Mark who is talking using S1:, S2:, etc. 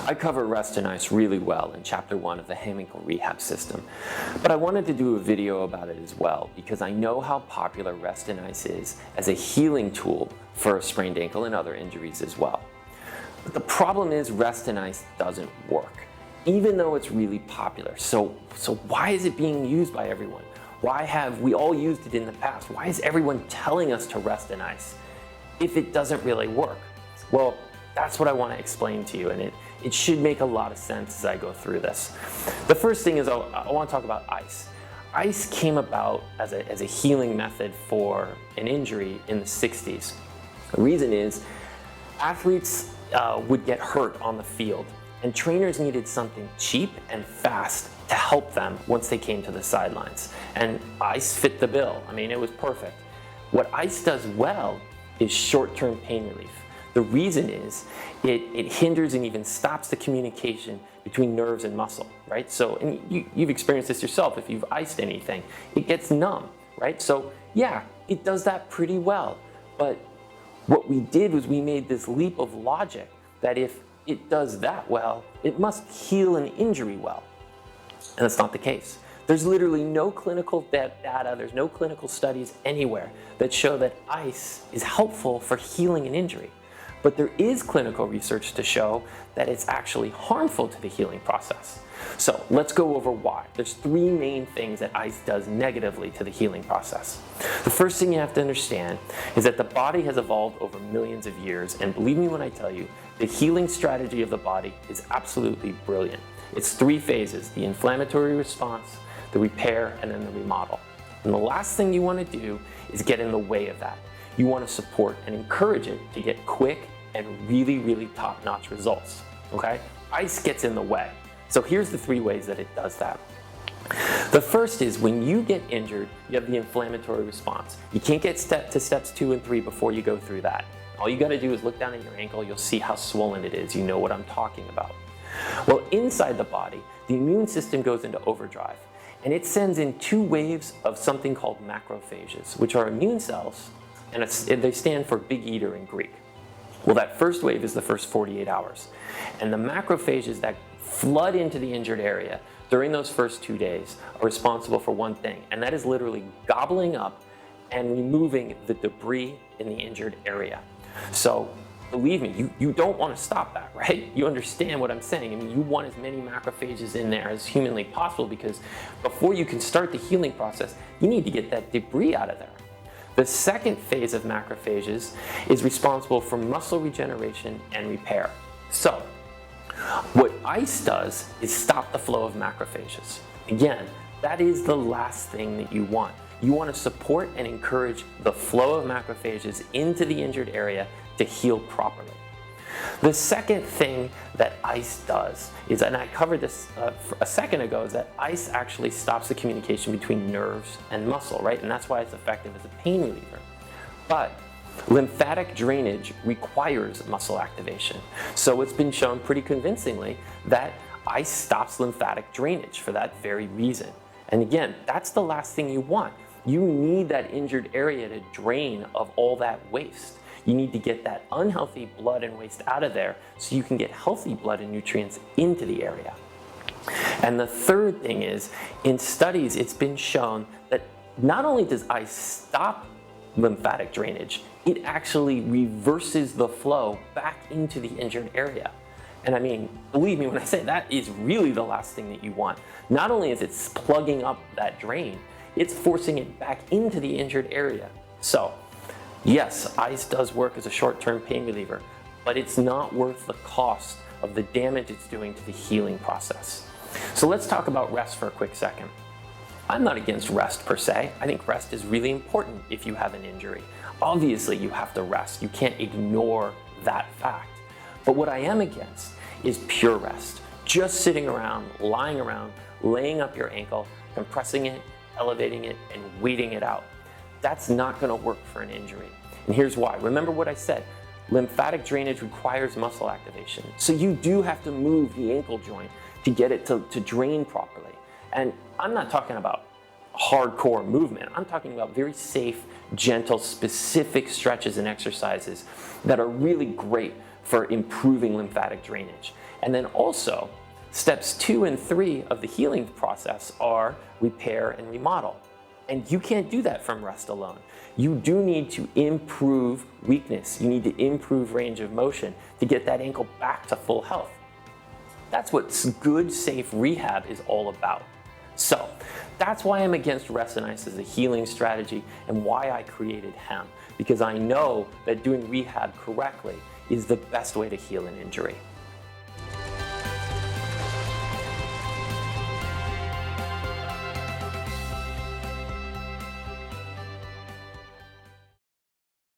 S1: I cover rest and ice really well in Chapter 1 of the Ham Ankle Rehab System, but I wanted to do a video about it as well because I know how popular rest and ice is as a healing tool for a sprained ankle and other injuries as well. But the problem is rest and ice doesn't work, even though it's really popular. So why is it being used by everyone? Why have we all used it in the past? Why is everyone telling us to rest and ice if it doesn't really work? Well, that's what I want to explain to you, and it should make a lot of sense as I go through this. The first thing is I want to talk about ice. Ice came about as a healing method for an injury in the 60s. The reason is athletes would get hurt on the field, and trainers needed something cheap and fast to help them once they came to the sidelines. And ice fit the bill. I mean, it was perfect. What ice does well is short-term pain relief. The reason is it hinders and even stops the communication between nerves and muscle, right? So, and you've experienced this yourself. If you've iced anything, it gets numb, right? So yeah, it does that pretty well. But what we did was we made this leap of logic that if it does that well, it must heal an injury well. And that's not the case. There's literally no clinical data, there's no clinical studies anywhere that show that ice is helpful for healing an injury. But there is clinical research to show that it's actually harmful to the healing process. So let's go over why. There's three main things that ice does negatively to the healing process. The first thing you have to understand is that the body has evolved over millions of years, and believe me when I tell you, the healing strategy of the body is absolutely brilliant. It's three phases: the inflammatory response, the repair, and then the remodel. And the last thing you want to do is get in the way of that. You want to support and encourage it to get quick and really top-notch results, okay? Ice gets in the way. So here's the three ways that it does that. The first is when you get injured, you have the inflammatory response. You can't get to steps 2 and 3 before you go through that. All you gotta do is look down at your ankle, you'll see how swollen it is. You know what I'm talking about. Well, inside the body, the immune system goes into overdrive, and it sends in 2 waves of something called macrophages, which are immune cells, and they stand for big eater in Greek. Well, that first wave is the first 48 hours. And the macrophages that flood into the injured area during those first 2 days are responsible for one thing, and that is literally gobbling up and removing the debris in the injured area. So believe me, you don't want to stop that, right? You understand what I'm saying. I mean, you want as many macrophages in there as humanly possible, because before you can start the healing process, you need to get that debris out of there. The second phase of macrophages is responsible for muscle regeneration and repair. So, what ice does is stop the flow of macrophages. Again, that is the last thing that you want. You want to support and encourage the flow of macrophages into the injured area to heal properly. The second thing that ice does is, and I covered this a second ago, is that ice actually stops the communication between nerves and muscle, right? And that's why it's effective as a pain reliever. But lymphatic drainage requires muscle activation. So it's been shown pretty convincingly that ice stops lymphatic drainage for that very reason. And again, that's the last thing you want. You need that injured area to drain of all that waste. You need to get that unhealthy blood and waste out of there so you can get healthy blood and nutrients into the area. And the third thing is, in studies, it's been shown that not only does ice stop lymphatic drainage, it actually reverses the flow back into the injured area. And I mean, believe me when I say that is really the last thing that you want. Not only is it plugging up that drain, it's forcing it back into the injured area. So, yes, ice does work as a short-term pain reliever, but it's not worth the cost of the damage it's doing to the healing process. So let's talk about rest for a quick second. I'm not against rest per se. I think rest is really important if you have an injury. Obviously, you have to rest. You can't ignore that fact. But what I am against is pure rest. Just sitting around, lying around, laying up your ankle, compressing it, elevating it, and waiting it out. That's not going to work for an injury. And here's why. Remember what I said. Lymphatic drainage requires muscle activation. So you do have to move the ankle joint to get it to drain properly. And I'm not talking about hardcore movement. I'm talking about very safe, gentle, specific stretches and exercises that are really great for improving lymphatic drainage. And then also, steps 2 and 3 of the healing process are repair and remodel. And you can't do that from rest alone. You do need to improve weakness. You need to improve range of motion to get that ankle back to full health. That's what good, safe rehab is all about. So that's why I'm against rest and ice as a healing strategy and why I created HEM, because I know that doing rehab correctly is the best way to heal an injury.